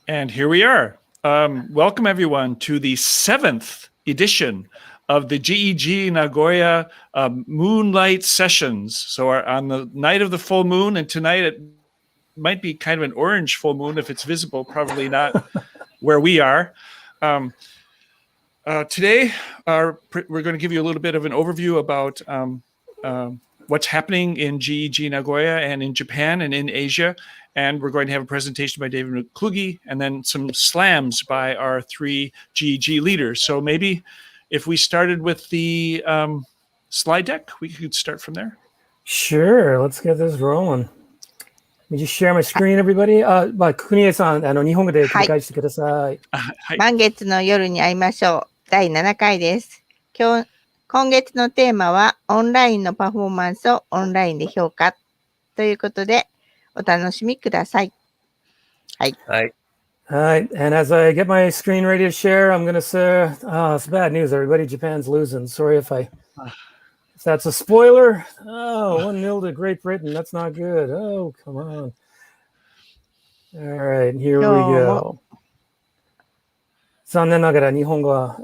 And here we are. Welcome everyone to the 7th edition of the GEG Nagoya Moonlight Sessions. So on the night of the full moon, and tonight it might be kind of an orange full moon if it's visible, probably not where we are. Today, we're going to give you a little bit of an overview about what's happening in GEG Nagoya and in Japan and in Asia. And we're going to have a presentation by David Kluge and then some slams by our 3 GEG leaders. So maybe if we started with the slide deck, we could start from there. Sure, let's get this rolling. Let me just share my screen, everybody. 国枝さん、日本語で繰り返してください。満月の夜に会いましょう。第7回です。今月のテーマは、オンラインのパフォーマンスをオンラインで評価ということで、お楽しみください。はい。はい。Alright, and as I get my screen ready to share, I'm going to say, it's bad news, everybody. Japan's losing. Sorry if that's a spoiler. Oh, 1-0 to Great Britain. That's not good. Oh, come on. All right, here we go. 残念ながら日本が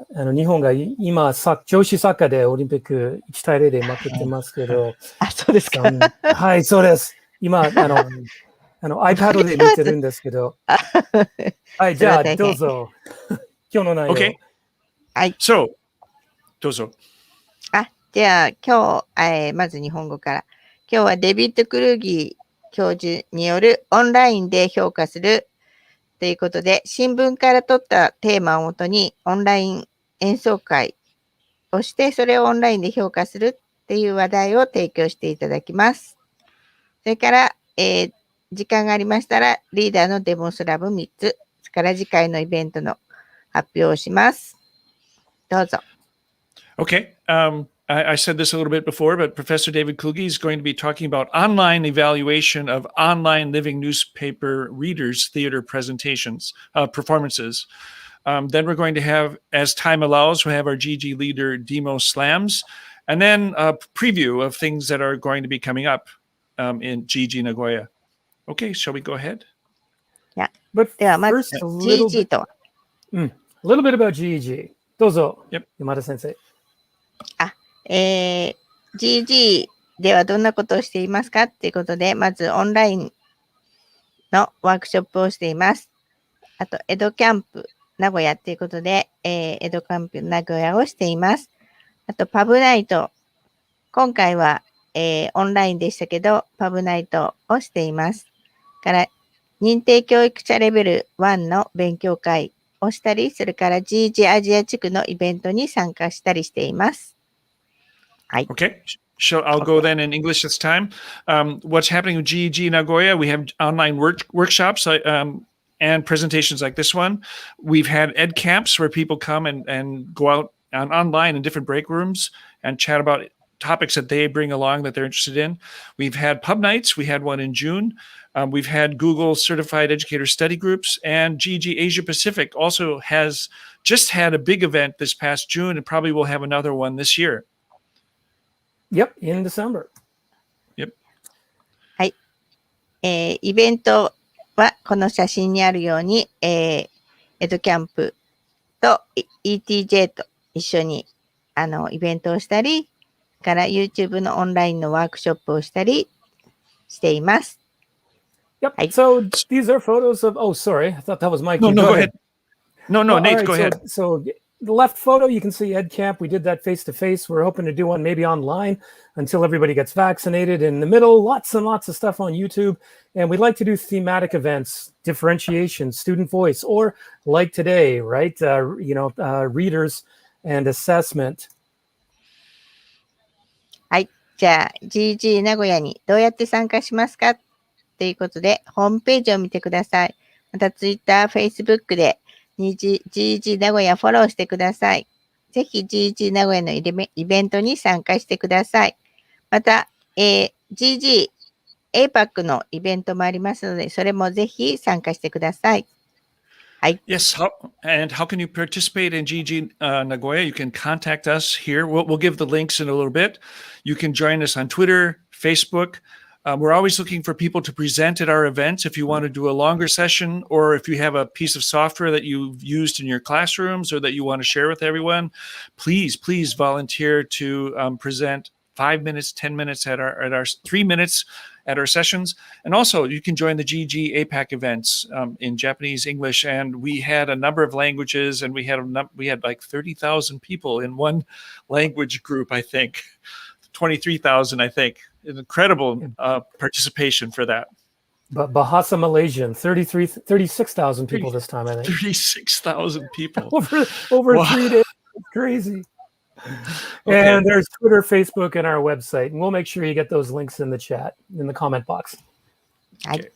今女子サッカーでオリンピック1対0で負けてますけど。あ、そうですか。はい、そうです。今iPad で見てるんですけど。はい、じゃあどうぞ。今日の内容。Okay. はい。So、どうぞ。じゃあ今日、まず日本語から。今日はデビッド・クルーギー教授によるオンラインで評価するということで、新聞から取ったテーマをもとにオンライン演奏会をして、それをオンラインで評価するっていう話題を提供していただきます。それから、時間がありましたら、リーダーのデモンストラブ3つ、それから次回のイベントの発表をします。どうぞ。Okay. I said this a little bit before, but Professor David Kluge is going to be talking about online evaluation of online living newspaper readers' theater presentations, performances. Then we're going to have, as time allows, we'll have our GG leader demo slams, and then a preview of things that are going to be coming up in GG Nagoya. Okay, shall we go ahead? Yeah. But first, a little bit about GEG. どうぞ、山田先生。GG ではどんなことをしていますかっていうことで、まずオンラインのワークショップをしています。あと、江戸キャンプ名古屋っていうことで、江戸キャンプ名古屋をしています。あと、パブナイト。今回は、オンラインでしたけど、パブナイトをしています。から、認定教育者レベル1の勉強会をしたり、それから GG アジア地区のイベントに参加したりしています。Okay, I'll go then in English this time. What's happening with GEG Nagoya? We have online workshops and presentations like this one. We've had ed camps where people come and go out online in different break rooms and chat about topics that they bring along that they're interested in. We've had pub nights. We had one in June. We've had Google certified educator study groups, and GEG Asia Pacific also has just had a big event this past June and probably will have another one this year. Yep, in December. Yep. はい。イベントはこの写真にあるように、エドキャンプと ETJ と一緒にイベントをしたり、から YouTube のオンラインのワークショップをしたりしています。Yep. So these are photos of. Oh, sorry. I thought that was Mike. No, go ahead. No, Nate, right, go ahead. So the left photo, you can see Ed Camp. We did that face-to-face. We're hoping to do one maybe online until everybody gets vaccinated. In the middle, lots and lots of stuff on YouTube. And we'd like to do thematic events, differentiation, student voice, or like today, right? Readers and assessment. はい。じゃあ、GG 名古屋にどうやって参加しますかということで、ホームページを見てください。また、Twitter、Facebook でGG 名古屋フォローしてください。ぜひ GG 名古屋のイベントに参加してください。また、GG APAC のイベントもありますので、それもぜひ参加してください。はい。Yes, how can you participate in GG Nagoya? You can contact us here. We'll give the links in a little bit. You can join us on Twitter, Facebook, We're always looking for people to present at our events. If you want to do a longer session, or if you have a piece of software that you've used in your classrooms or that you want to share with everyone, please volunteer to present 5 minutes, 10 minutes at our 3 minutes at our sessions. And also you can join the GG APAC events in Japanese, English, and we had a number of languages, and we had like 30,000 people in one language group, I think. 23,000, I think. An incredible participation for that. But Bahasa Malaysian, 36,000 people this time, I think. 36,000 people. over Wow. 3 days. It's crazy. Okay. And there's Twitter, Facebook, and our website. And we'll make sure you get those links in the chat, in the comment box. Okay.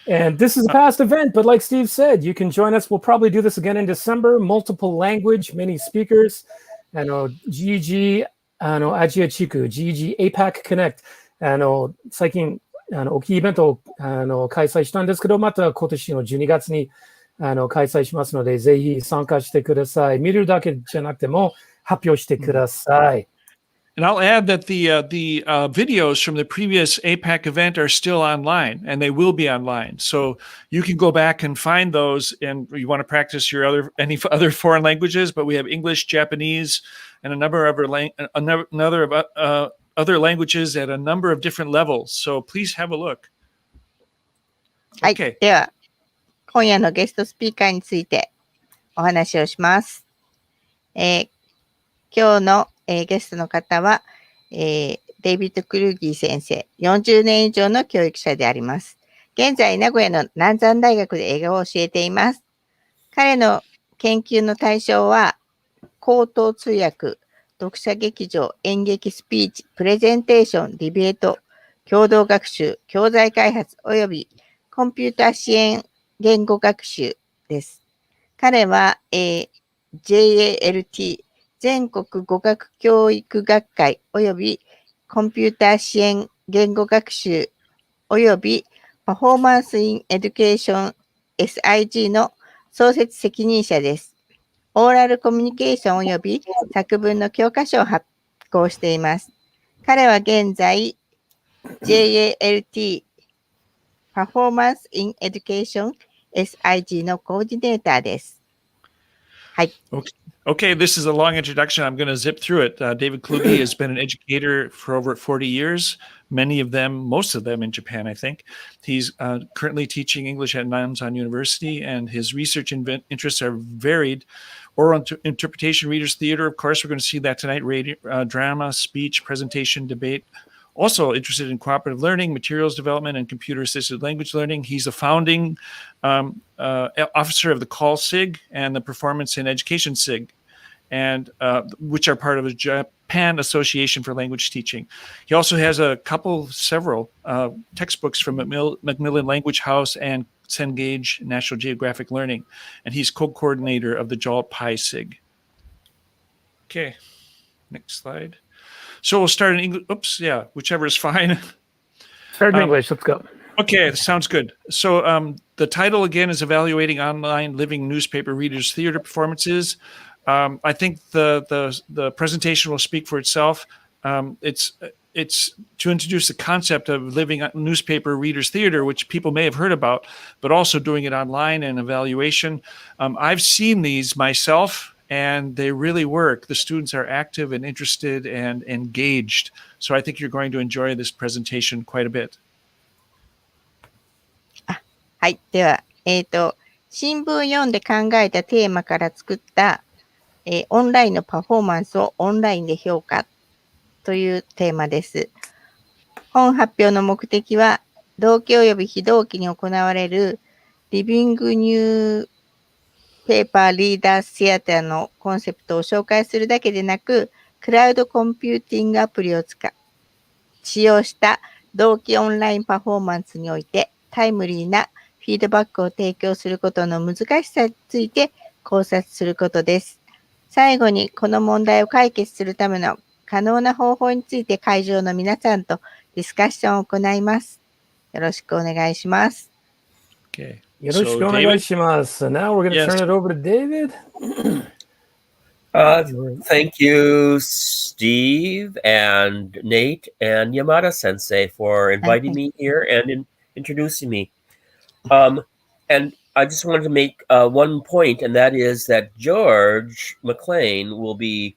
And this is a past event, but like Steve said, you can join us. We'll probably do this again in December. Multiple language, many speakers. GG アジア地区 GG APAC Connect 最近大きいイベントを開催したんですけど、また今年の12月に開催しますので、ぜひ参加してください。見るだけじゃなくても発表してください。And I'll add that the videos from the previous APAC event are still online, and they will be online. So you can go back and find those, and you want to practice your any other foreign languages, but we have English, Japanese, and a number of other languages at a number of different levels. So please have a look. はい。 Okay. では、今夜のゲストスピーカーについてお話をします。今日のゲストの方は、デイビッド・クルーギー先生、40年以上の教育者であります。現在、名古屋の南山大学で英語を教えています。彼の研究の対象は、口頭通訳、読者劇場、演劇スピーチ、プレゼンテーション、ディベート、共同学習、教材開発、およびコンピューター支援言語学習です。彼は、JALT、全国語学教育学会およびコンピューター支援言語学習およびパフォーマンスインエデュケーション SIG の創設責任者です。オーラルコミュニケーションおよび作文の教科書を発行しています。彼は現在 JALT パフォーマンスインエデュケーション SIG のコーディネーターです。はい。Okay, this is a long introduction. I'm going to zip through it. David Kluge has been an educator for over 40 years, most of them in Japan, I think. He's currently teaching English at Nanzan University, and his research interests are varied. Oral interpretation, readers' theater, of course, we're going to see that tonight, radio, drama, speech, presentation, debate. Also interested in cooperative learning, materials development, and computer-assisted language learning. He's a founding officer of the CALL SIG and the Performance in Education SIG, and which are part of the Japan Association for Language Teaching. He also has several textbooks from Macmillan Language House and Cengage National Geographic Learning, and he's co-coordinator of the JALT Pi SIG. Okay, next slide. So we'll start in English. Oops, yeah, whichever is fine. Start in English. Let's go. Okay, sounds good. So the title again is Evaluating Online Living Newspaper Readers Theater Performances. I think the presentation will speak for itself. It's to introduce the concept of living newspaper readers theater, which people may have heard about, but also doing it online and evaluation. I've seen these myself, and they really work. The students are active and interested and engaged. So I think you're going to enjoy this presentation quite a bit. はい。では、新聞読んで考えたテーマから作った、オンラインのパフォーマンスをオンラインで評価というテーマです。本発表の目的は、同期及び非同期に行われるリビングニューペーパーリーダーシアターのコンセプトを紹介するだけでなく、クラウドコンピューティングアプリを使用した同期オンラインパフォーマンスにおいてタイムリーなフィードバックを提供することの難しさについて考察することです。最後にこの問題を解決するための可能な方法について会場の皆さんとディスカッションを行います。よろしくお願いします。Okay. So now we're going to turn it over to David. Thank you, Steve and Nate and Yamada Sensei for inviting me here and introducing me. And I just wanted to make one point, and that is that George McLean will be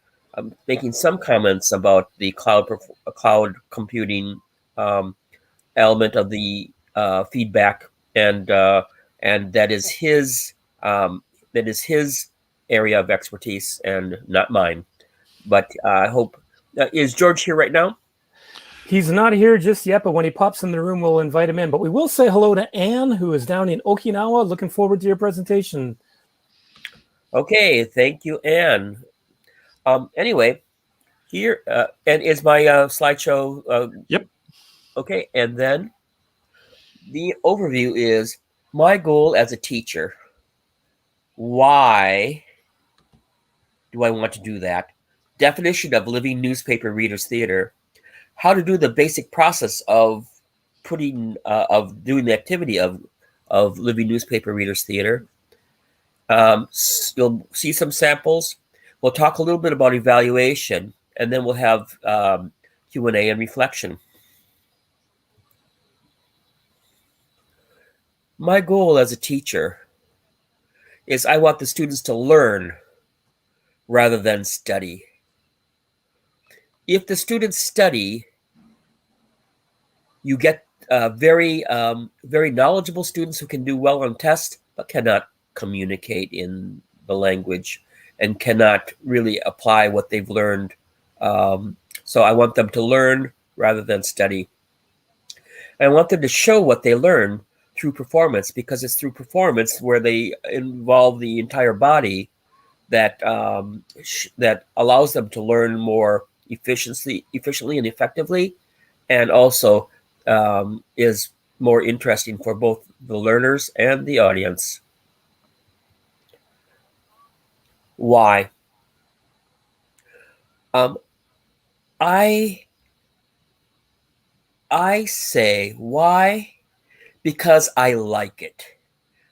making some comments about the cloud computing element of the feedback, and that is his area of expertise and not mine. But I hope is George here right now? He's not here just yet, but when he pops in the room, we'll invite him in. But we will say hello to Anne, who is down in Okinawa. Looking forward to your presentation. Okay, thank you, Anne. Anyway, here and is my slideshow. Yep. Okay, and then the overview is my goal as a teacher. Why do I want to do that? Definition of living newspaper readers theater. How to do the basic process of doing the activity of living newspaper readers theater. You'll see some samples. We'll talk a little bit about evaluation, and then we'll have Q&A and reflection. My goal as a teacher is I want the students to learn rather than study. If the students study, you get very knowledgeable students who can do well on tests, but cannot communicate in the language and cannot really apply what they've learned. So I want them to learn rather than study. And I want them to show what they learn through performance, because it's through performance where they involve the entire body that that allows them to learn more efficiently and effectively, and also is more interesting for both the learners and the audience. Why? I say why because I like it.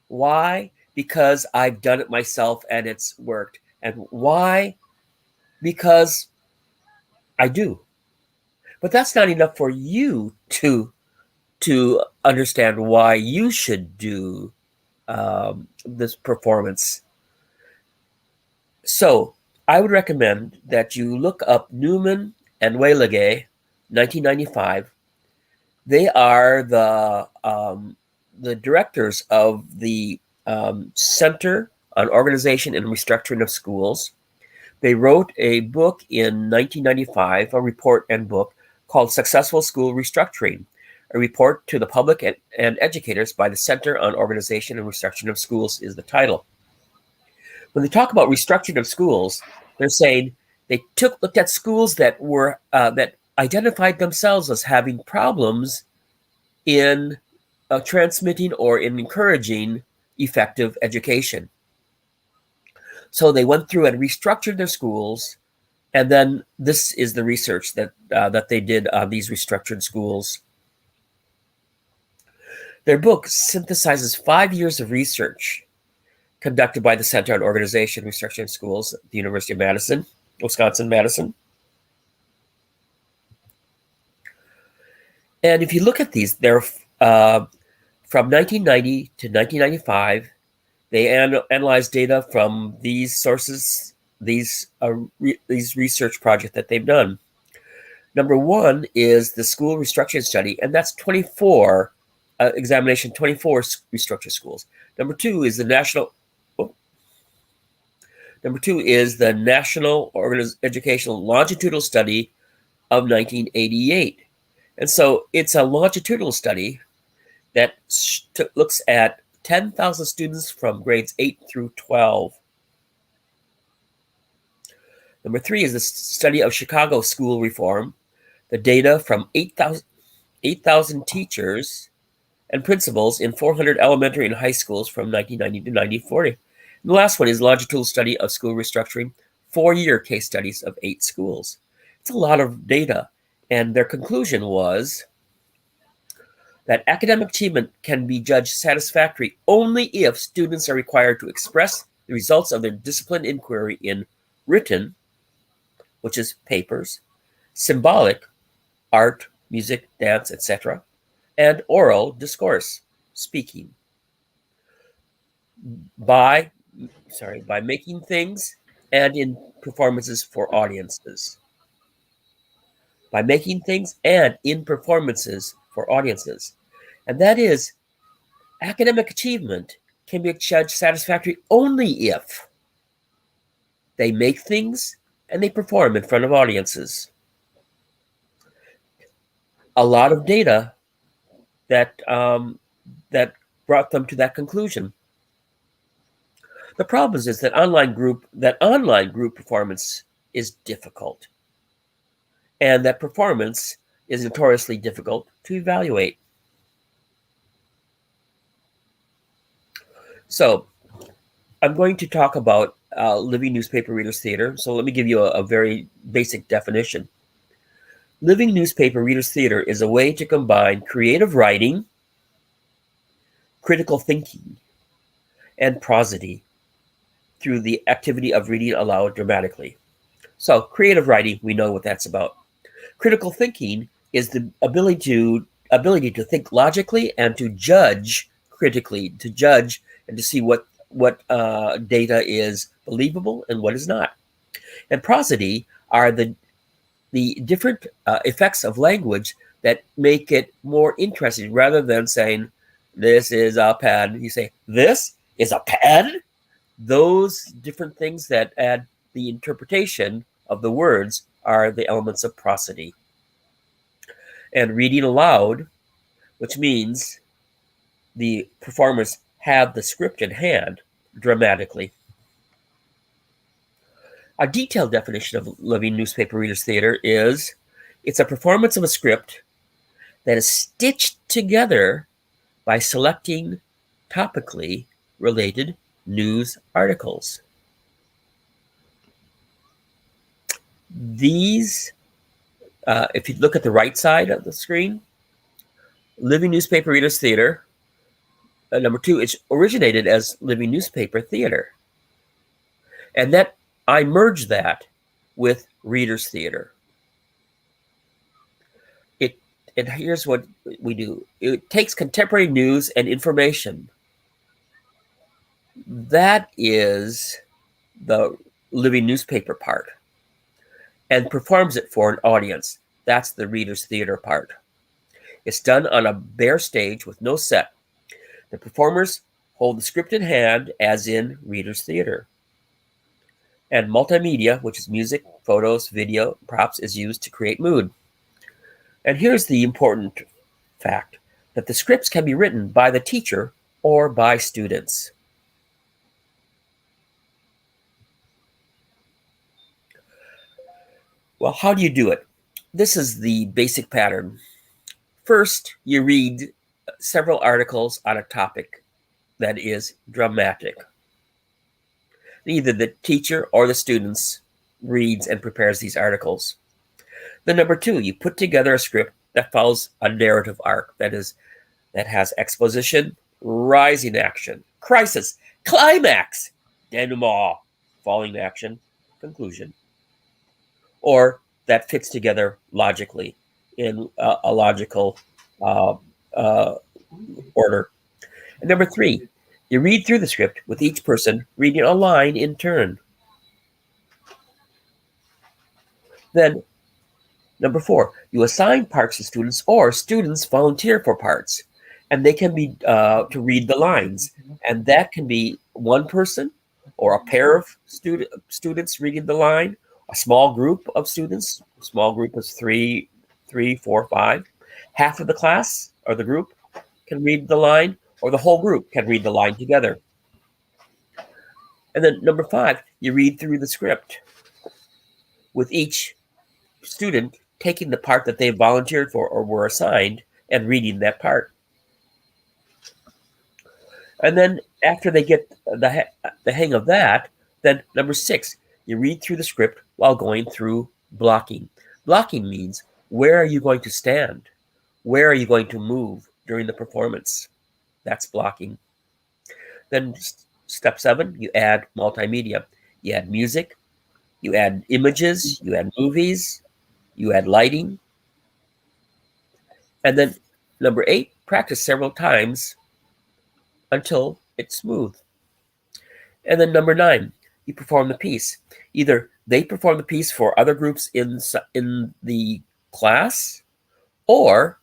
Why? Because I've done it myself and it's worked. And why? Because I do. But that's not enough for you to understand why you should do this performance. So I would recommend that you look up Newman and Weilige, 1995. They are the directors of the Center on Organization and Restructuring of Schools. They wrote a book in 1995, a report and book called Successful School Restructuring, a report to the public and educators by the Center on Organization and Restructuring of Schools is the title. When they talk about restructuring of schools, they're saying they looked at schools that were that identified themselves as having problems in transmitting or in encouraging effective education. So they went through and restructured their schools, and then this is the research that they did on these restructured schools. Their book synthesizes 5 years of research conducted by the Center on Organization and Restructuring of Schools at the University of Madison, Wisconsin-Madison. And if you look at these, they're from 1990 to 1995. They analyzed data from these sources, these research projects that they've done. Number one is the school restructuring study, and that's 24 examination, 24 restructured schools. Number two is the national. Number two is the National Educational Longitudinal Study of 1988. And so it's a longitudinal study that looks at 10,000 students from grades 8 through 12. Number three is the study of Chicago school reform, the data from 8,000 teachers and principals in 400 elementary and high schools from 1990 to 1940. And the last one is longitudinal study of school restructuring, 4-year case studies of 8 schools. It's a lot of data. And their conclusion was that academic achievement can be judged satisfactory only if students are required to express the results of their disciplined inquiry in written, which is papers, symbolic, art, music, dance, etc., and oral, discourse, speaking. By making things and in performances for audiences. By making things and in performances for audiences. And that is, academic achievement can be judged satisfactory only if they make things and they perform in front of audiences. A lot of data that brought them to that conclusion. The problem is that online group performance is difficult, and that performance is notoriously difficult to evaluate. So I'm going to talk about living newspaper readers theater. So let me give you a very basic definition. Living newspaper readers theater is a way to combine creative writing, critical thinking, and prosody through the activity of reading aloud dramatically. So creative writing, we know what that's about. Critical thinking is the ability to think logically and to judge critically, to judge and to see what data is believable and what is not. And prosody are the different effects of language that make it more interesting. Rather than saying, this is a pen, you say, this is a pen? Those different things that add the interpretation of the words are the elements of prosody. And reading aloud, which means the performers have the script in hand dramatically. A detailed definition of living newspaper readers theater is it's a performance of a script that is stitched together by selecting topically related news articles. These, if you look at the right side of the screen, Living Newspaper Readers Theater, number 2, it's originated as Living Newspaper Theater. And that I merged that with Readers Theater. And here's what we do. It takes contemporary news and information. That is the living newspaper part. And performs it for an audience. That's the Readers Theater part. It's done on a bare stage with no set. The performers hold the script in hand as in Readers Theater. And multimedia, which is music, photos, video, props, is used to create mood. And here's the important fact, that the scripts can be written by the teacher or by students. Well, how do you do it? This is the basic pattern. First, you read several articles on a topic that is dramatic. Either the teacher or the students reads and prepares these articles. Then number 2, you put together a script that follows a narrative arc, that has exposition, rising action, crisis, climax, denouement, falling action, conclusion. Or that fits together logically in a logical order. And number 3, you read through the script with each person reading a line in turn. Then number 4, you assign parts to students, or students volunteer for parts, and they can be to read the lines, and that can be one person or a pair of students reading the line, a small group of students. A small group is 3, 4, 5. Half of the class or the group can read the line, or the whole group can read the line together. And then number 5, you read through the script with each student taking the part that they volunteered for or were assigned and reading that part. And then after they get the hang of that, then number 6, you read through the script while going through blocking. Blocking means, where are you going to stand? Where are you going to move during the performance? That's blocking. Then step 7, you add multimedia. You add music, you add images, you add movies, you add lighting. And then number 8, practice several times until it's smooth. And then number 9, you perform the piece. Either they perform the piece for other groups in the class, or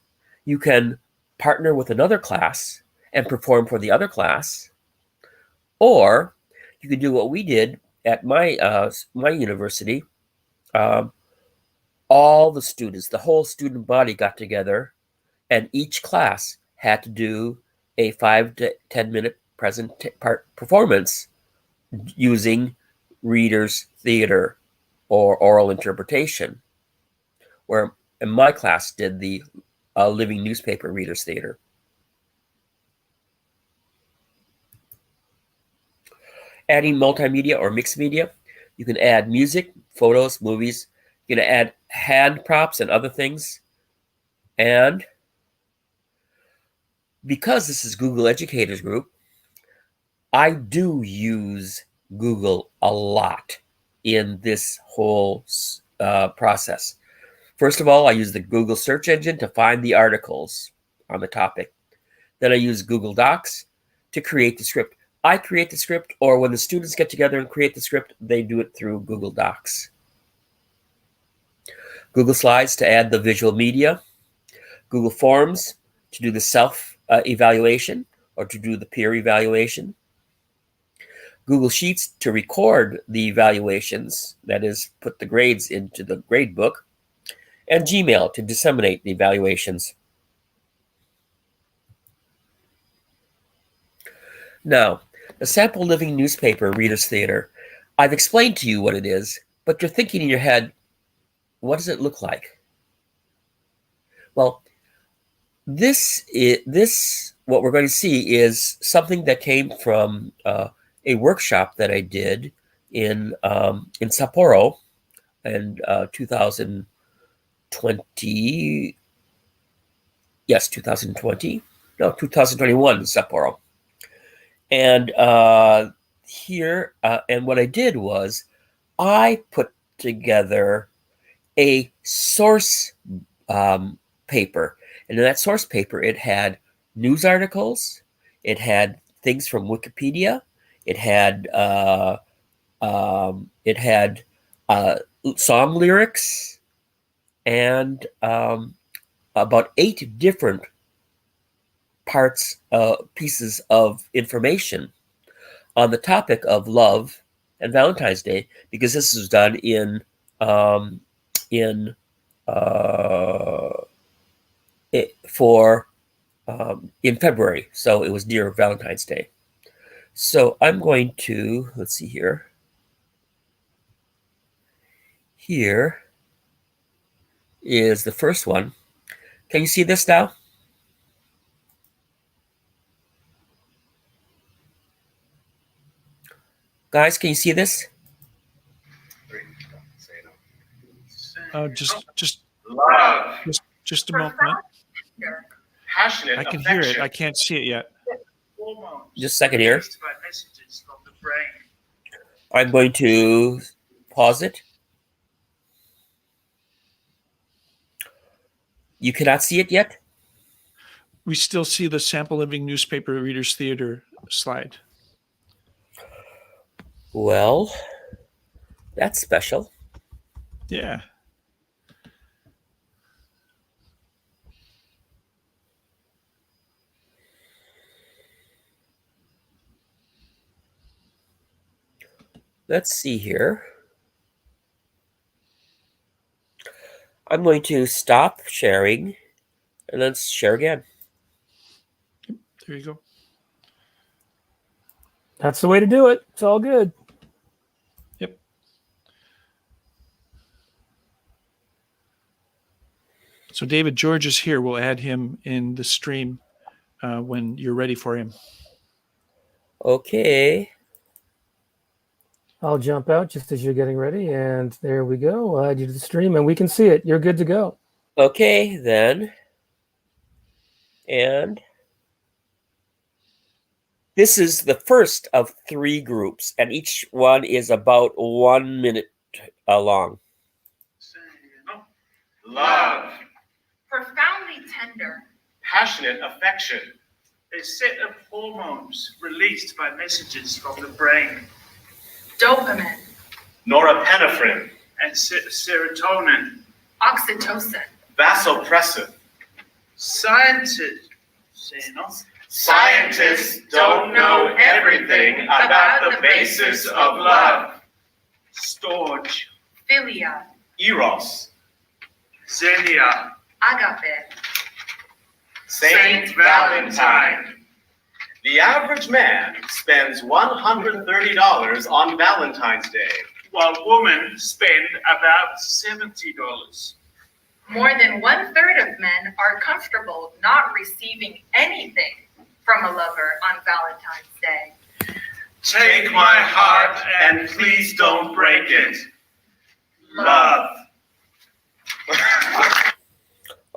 you can partner with another class and perform for the other class, or you can do what we did at my university. All the students, the whole student body got together, and each class had to do a 5 to 10 minute performance using readers theater or oral interpretation, where in my class did the living newspaper readers theater. Adding multimedia or mixed media, you can add music, photos, movies. You can add hand props and other things. And because this is Google Educators Group, I do use Google a lot in this whole process. First of all, I use the Google search engine to find the articles on the topic. Then I use Google Docs to create the script. I create the script, or when the students get together and create the script, they do it through Google Docs. Google Slides to add the visual media. Google Forms to do the self-evaluation or to do the peer evaluation. Google Sheets to record the evaluations, that is, put the grades into the grade book. And Gmail to disseminate the evaluations. Now, the Sample Living Newspaper Readers Theater. I've explained to you what it is, but you're thinking in your head, what does it look like? Well, this what we're going to see is something that came from a workshop that I did in Sapporo in 2020. Yes, 2020. No, 2021 in Sapporo. And here, and what I did was I put together a source paper. And in that source paper, it had news articles, it had things from Wikipedia, it had song lyrics, and about 8 different pieces of information on the topic of love and Valentine's Day, because this was done in February, so it was near Valentine's Day. So I'm going to, let's see here. Here is the first one. Can you see this now? Guys, can you see this? Just a moment. I can hear it. I can't see it yet. Just a second here. I'm going to pause it. You cannot see it yet? We still see the Sample Living Newspaper Readers Theater slide. Well, that's special. Yeah. Let's see here. I'm going to stop sharing and let's share again. There you go. That's the way to do it. It's all good. Yep. So David George is here. We'll add him in the stream when you're ready for him. Okay. I'll jump out just as you're getting ready, and there we go. I'll add you to the stream, and we can see it. You're good to go. Okay, then. And this is the first of 3 groups, and each one is about 1 minute along. Love. Profoundly tender. Passionate affection. A set of hormones released by messages from the brain. Dopamine. Norepinephrine. And serotonin. Oxytocin. Vasopressin. Scientists don't know everything about the basis of love. Storge. Philia. Eros. Xenia. Agape. Saint Valentine. The average man spends $130 on Valentine's Day, while women spend about $70. More than 1/3 of men are comfortable not receiving anything from a lover on Valentine's Day. Take my heart and please don't break it. Love.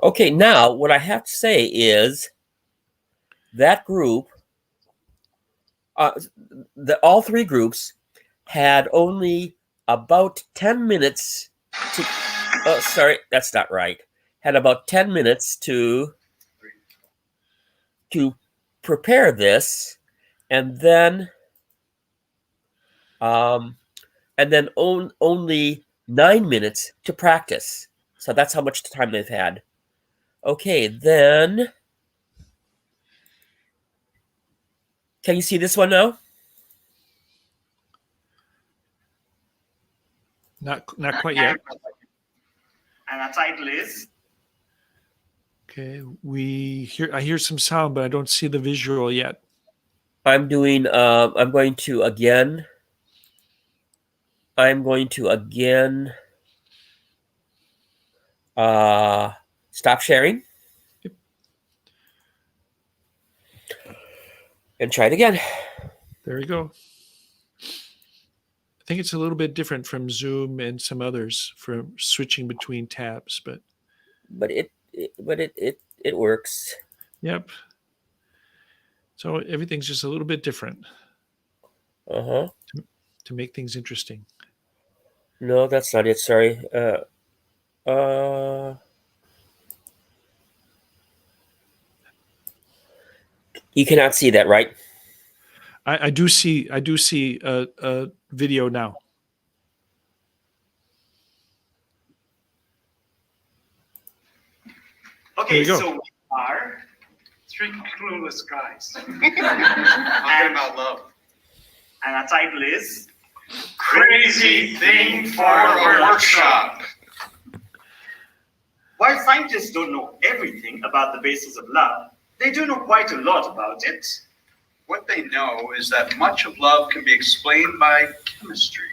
Okay, now what I have to say is that group, all three groups had only about 10 minutes to, oh, sorry, that's not right. Had about 10 minutes to prepare this, and then only 9 minutes to practice. So that's how much time they've had. Okay, then can you see this one now? Not quite yet. And the title is? Okay, I hear some sound, but I don't see the visual yet. I'm going to again stop sharing. Yep. And try it again. There we go. I think it's a little bit different from Zoom and some others for switching between tabs, but it works. Yep. So everything's just a little bit different. Uh-huh. To make things interesting. No, that's not it. Sorry. You cannot see that, right? I do see a video now. Okay, so we are three clueless guys. Talking about love. And our title is Crazy Thing for a Workshop. While scientists don't know everything about the basis of love, they do know quite a lot about it. What they know is that much of love can be explained by chemistry.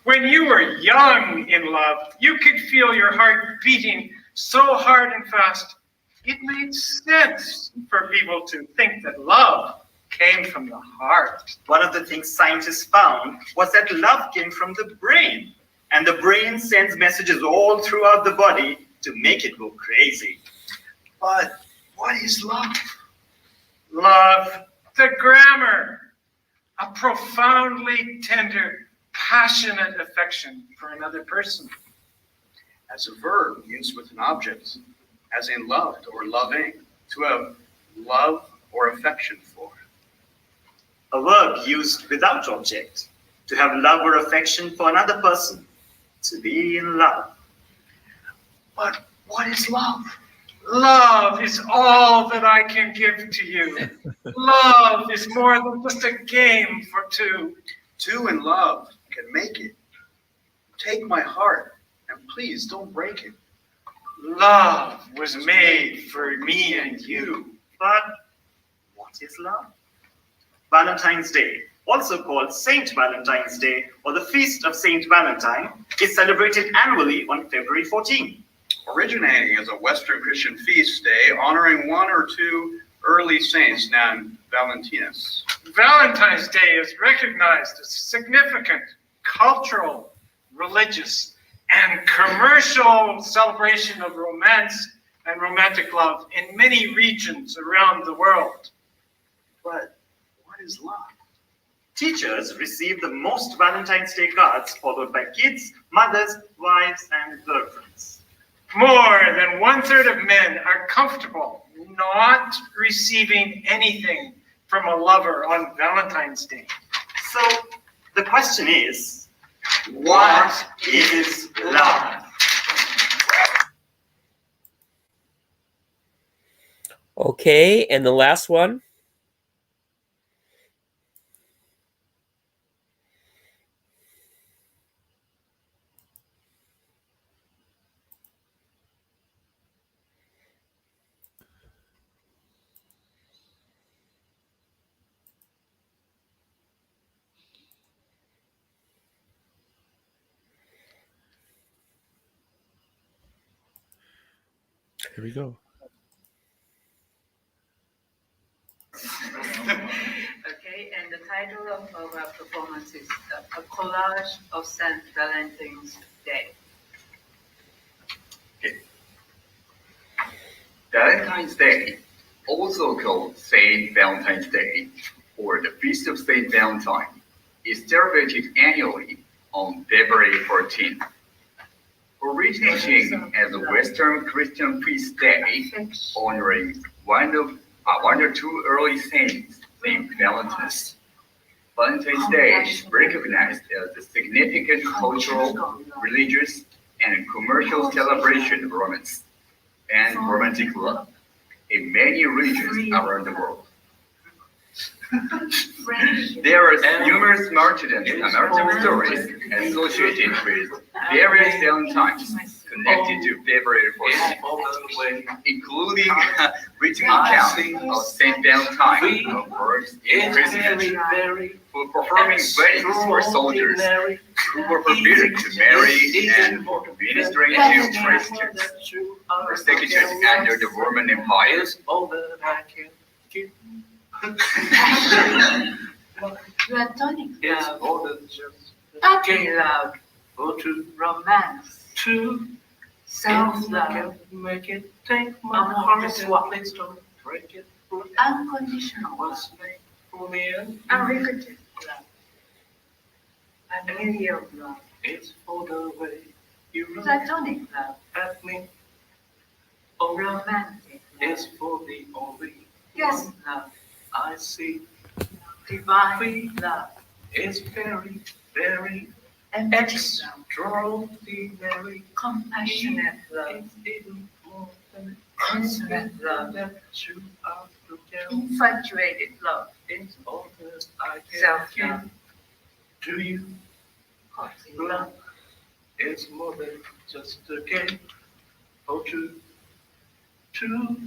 When you were young in love, you could feel your heart beating so hard and fast. It made sense for people to think that love came from the heart. One of the things scientists found was that love came from the brain, and the brain sends messages all throughout the body to make it go crazy. But what is love? Love, the grammar, a profoundly tender, passionate affection for another person. As a verb used with an object, as in loved or loving, to have love or affection for. A verb used without object, to have love or affection for another person, to be in love. But what is love? Love is all that I can give to you. Love is more than just a game for two. Two in love can make it. Take my heart and please don't break it. Love was made for me and you. But what is love? Valentine's Day, also called Saint Valentine's Day or the Feast of Saint Valentine, is celebrated annually on February 14. Originating as a Western Christian feast day honoring one or two early saints named Valentinus. Valentine's Day is recognized as a significant cultural, religious, and commercial celebration of romance and romantic love in many regions around the world. But what is love? Teachers receive the most Valentine's Day cards, followed by kids, mothers, wives, and girlfriends. More than 1/3 of men are comfortable not receiving anything from a lover on Valentine's Day. So the question is, what is love? Okay, and the last one. Here we go. Okay, and the title of our performance is A Collage of St. Valentine's Day. Valentine's Day, also called St. Valentine's Day or the Feast of St. Valentine, is celebrated annually on February 14th. Originating as a Western Christian feast day honoring one or two early saints, St. Valentinus. Valentine's Day is recognized as a significant cultural, religious, and commercial celebration of romance and romantic love in many regions around the world. There are numerous martyrdom stories associated with various Valentines connected to February 14th, including written accounts of Saint Valentine of works in prison for performing weddings for soldiers who were forbidden to marry and for ministering to Christians persecuted under the Roman Empire. Platonic love, puppy love, romance, self-love, amorous swap, unconditional love, unrequited love, familial love, platonic love, romantic love, yes, love, I see divine love, is very, very empty love, extraordinary. compassionate love, Even more than consummate love, that you are together. infatuated love, It's all that I can self-love, give to you. courtly love, Love is more than just a game. Oh, true, true.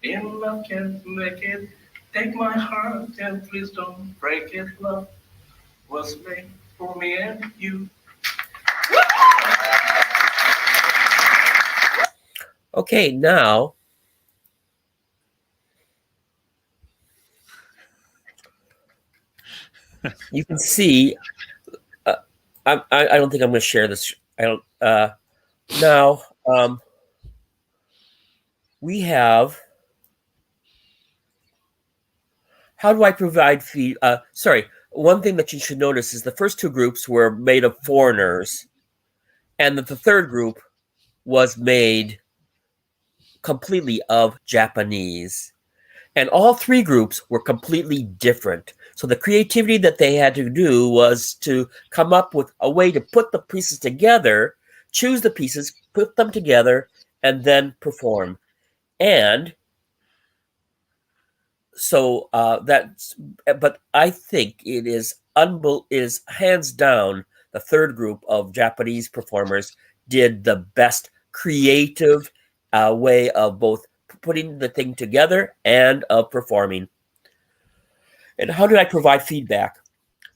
In love can make it. Take my heart and please don't break it. Love was made for me and you. Okay, now you can see. I don't think I'm going to share this. I don't. Now we have. How do I provide feed? Sorry. One thing that you should notice is the first two groups were made of foreigners, and that the third group was made completely of Japanese. And all three groups were completely different. So the creativity that they had to do was to come up with a way to put the pieces together, choose the pieces, put them together, and then perform. And so but I think it is hands down the third group of Japanese performers did the best creative way of both putting the thing together and of performing. And how did I provide feedback?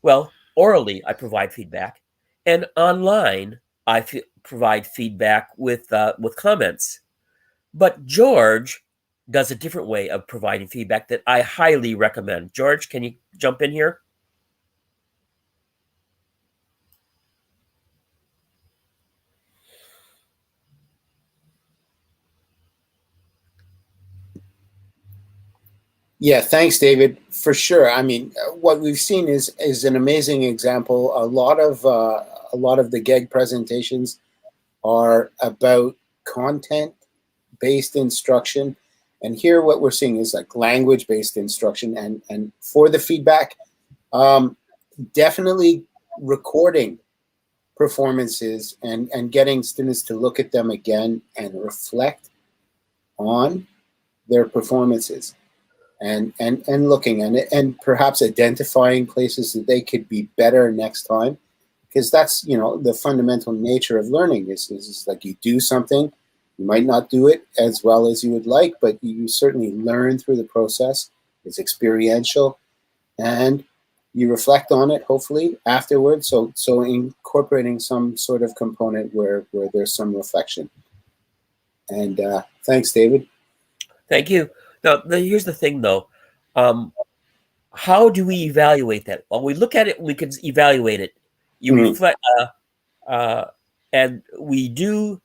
Well, orally I provide feedback, and online I provide feedback with comments. But George does a different way of providing feedback that I highly recommend. George, can you jump in here? Yeah, thanks, David. For sure. I mean, what we've seen is an amazing example. A lot of the GEG presentations are about content-based instruction, and here what we're seeing is like language-based instruction. And for the feedback, definitely recording performances and getting students to look at them again and reflect on their performances. And looking at it and perhaps identifying places that they could be better next time, because that's the fundamental nature of learning is like you do something, you might not do it as well as you would like, but you certainly learn through the process. It's experiential, and you reflect on it hopefully afterwards. So incorporating some sort of component where there's some reflection. And thanks, David. Thank you. Now, here's the thing, though. How do we evaluate that? Well, we look at it, we can evaluate it. You reflect, and we do,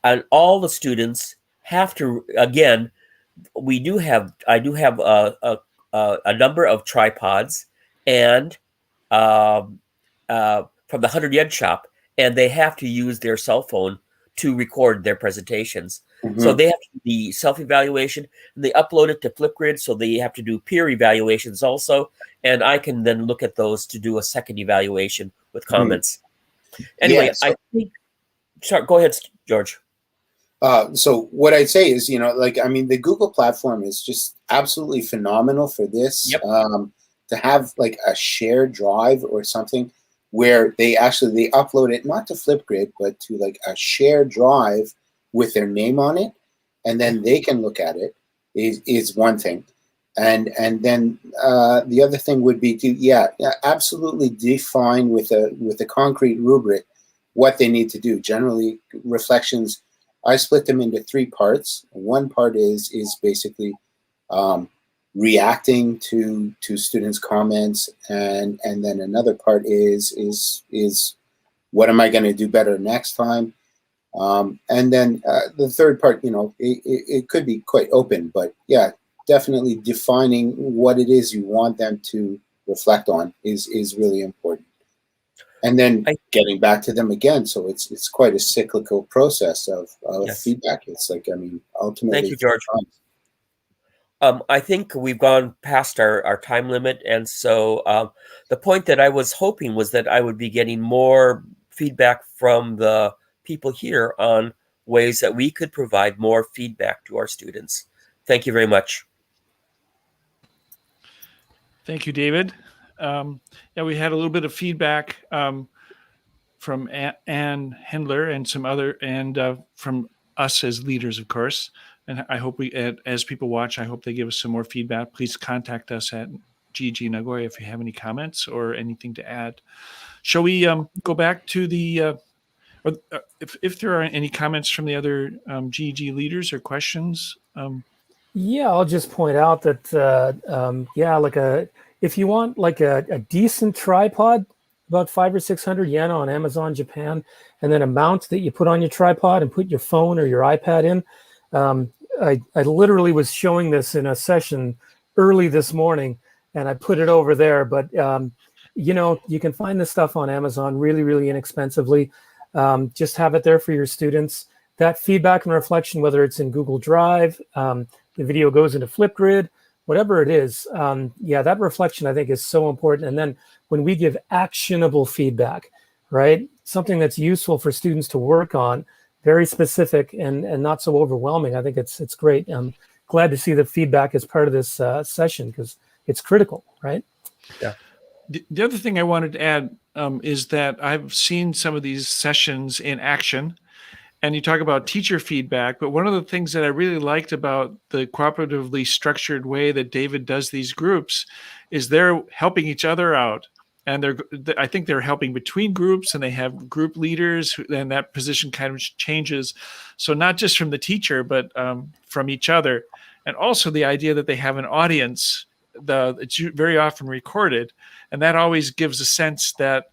and all the students have to, again, I do have a number of tripods and from the 100 Yen shop, and they have to use their cell phone to record their presentations. So they have to do the self-evaluation, and they upload it to Flipgrid, so they have to do peer evaluations also, and I can then look at those to do a second evaluation with comments. Anyway, I think, sorry, go ahead, George. So what I'd say is, the Google platform is just absolutely phenomenal for this. Yep. To have like a shared drive or something where they upload it not to Flipgrid, but to like a shared drive with their name on it, and then they can look at it is one thing. And then the other thing would be to absolutely define with a concrete rubric what they need to do. Generally, reflections, I split them into 3 parts. One part is basically reacting to students' comments, and then another part is what am I going to do better next time. And then the third part, it could be quite open, but yeah, definitely defining what it is you want them to reflect on is really important. And then getting back to them again. So it's quite a cyclical process of feedback. It's like, ultimately. Thank you, George. I think we've gone past our time limit. And so the point that I was hoping was that I would be getting more feedback from the people here on ways that we could provide more feedback to our students. Thank you very much. Thank you, David. We had a little bit of feedback from Ann Hendler and some other, and from us as leaders, of course. And I hope as people watch, I hope they give us some more feedback. Please contact us at GG Nagoya if you have any comments or anything to add. Shall we go back to the, if there are any comments from the other GG leaders or questions? Yeah, I'll just point out that, if you want like a decent tripod, about 500 or 600 yen on Amazon Japan, and then a mount that you put on your tripod and put your phone or your iPad in. I literally was showing this in a session early this morning, and I put it over there. But you can find this stuff on Amazon really, really inexpensively. Just have it there for your students. That feedback and reflection, whether it's in Google Drive, the video goes into Flipgrid, whatever it is, that reflection I think is so important. And then when we give actionable feedback, right, something that's useful for students to work on, very specific and not so overwhelming, I think it's great. I'm glad to see the feedback as part of this session because it's critical, right? Yeah. The other thing I wanted to add is that I've seen some of these sessions in action. And you talk about teacher feedback, but one of the things that I really liked about the cooperatively structured way that David does these groups is they're helping each other out. And I think they're helping between groups, and they have group leaders, and that position kind of changes. So not just from the teacher, but from each other. And also the idea that they have an audience, it's very often recorded. And that always gives a sense that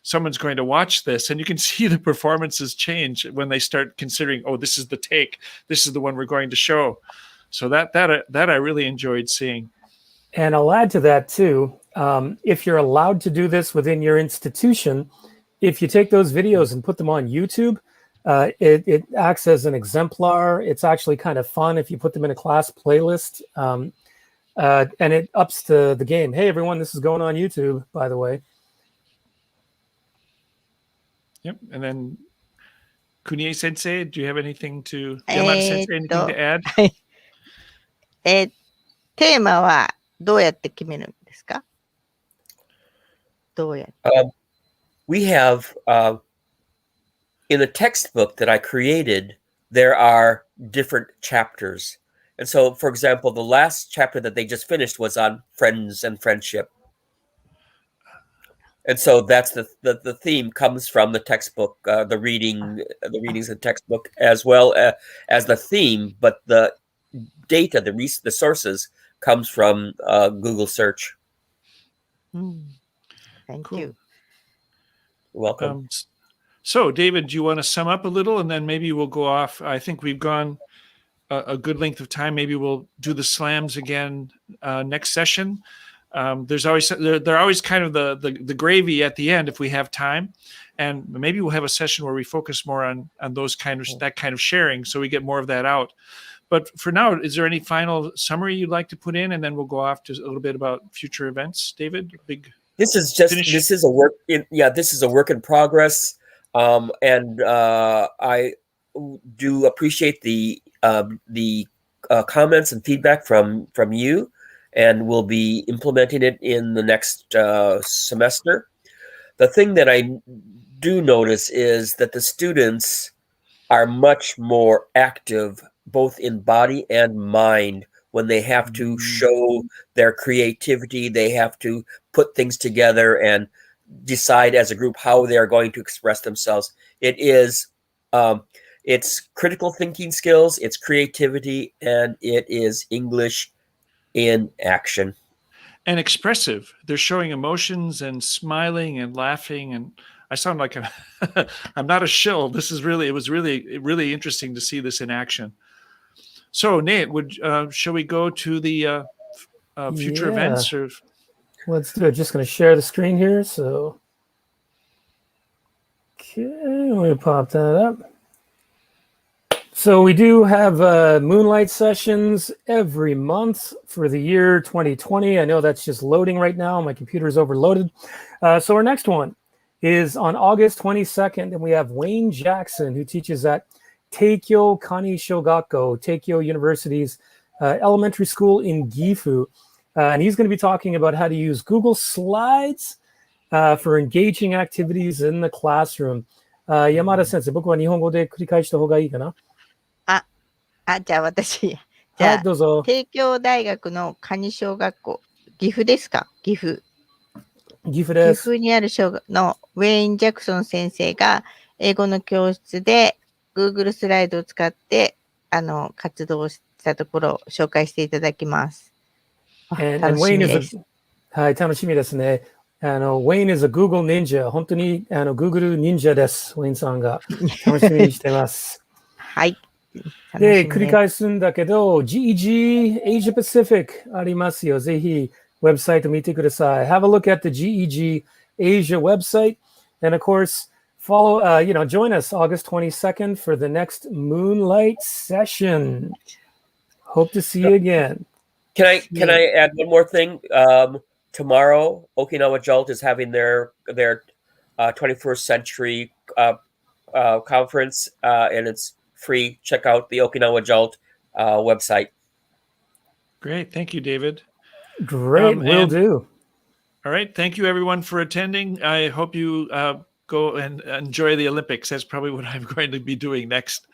someone's going to watch this, and you can see the performances change when they start considering, oh, this is the take, this is the one we're going to show. So that I really enjoyed seeing. And I'll add to that too. If you're allowed to do this within your institution, if you take those videos and put them on YouTube, it acts as an exemplar. It's actually kind of fun if you put them in a class playlist. And it ups the game. Hey, everyone, this is going on YouTube, by the way. Yep. And then Kunie Sensei, do you have anything to, Yamada Sensei, anything to add? テーマはどうやって決めるんですか？どうやって We have, in the textbook that I created, there are different chapters. And so, for example, the last chapter that they just finished was on friends and friendship. And so that's the theme comes from the textbook, the readings in the textbook, as well as the theme, but the data, the sources comes from Google search. Thank Cool. you. You're welcome. So, David, do you want to sum up a little, and then maybe we'll go off? I think we've gone a good length of time. Maybe we'll do the slams again next session. There's always they're always kind of the gravy at the end if we have time, and maybe we'll have a session where we focus more on those that kind of sharing, so we get more of that out. But for now, is there any final summary you'd like to put in, and then we'll go off to a little bit about future events, David? This is a work in progress, and I do appreciate the comments and feedback from you, and we'll be implementing it in the next semester. The thing that I do notice is that the students are much more active, both in body and mind, when they have to show their creativity. They have to put things together and decide as a group how they are going to express themselves. It is it's critical thinking skills, it's creativity, and it is English in action. And expressive. They're showing emotions and smiling and laughing. And I sound like I'm not a shill. It was really interesting to see this in action. So, Nate, shall we go to the future events? Or? Let's do it. Just going to share the screen here. So, okay, let me pop that up. So we do have Moonlight Sessions every month for the year 2020. I know that's just loading right now. My computer is overloaded. So our next one is on August 22nd, and we have Wayne Jackson, who teaches at Teikyo Kani Shogakko, Teikyo University's elementary school in Gifu. And he's going to be talking about how to use Google Slides for engaging activities in the classroom. Yamada Sensei, 僕は日本語で繰り返した方がいいかな？じゃあ私。じゃあ、どうぞ。帝京大学の蟹小学校、岐阜ですか？岐阜。岐阜です。岐阜にある小学のウェイン・ジャクソン先生が英語の教室で Google スライドを使って活動したところを紹介していただきます。楽しみです。はい、楽しみですね。Wayne is a Google Ninja。本当にGoogle Ninja です。Wayne さんが。楽しみにしてます。はい。で、繰り返すんだけど、GEG Asia Pacific ありますよ。ぜひ、ウェブサイト見てください。Have a look at the GEG Asia website. And of course, join us August 22nd for the next Moonlight Session. Hope to see you again. Can I add one more thing? Tomorrow, Okinawa Jolt is having their 21st century conference, and it's free. Check out the Okinawa Jolt website. Great. Thank you, David. Great. Will do. All right. Thank you, everyone, for attending. I hope you go and enjoy the Olympics. That's probably what I'm going to be doing next.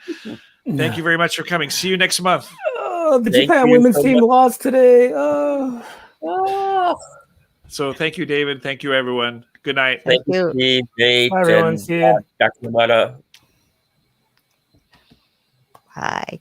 Thank you very much for coming. See you next month. The Japan women's team lost today. So thank you, David. Thank you, everyone. Good night. Thank you, Steve, Nate, Bye, everyone. and See you. Dr. Yamada. Bye.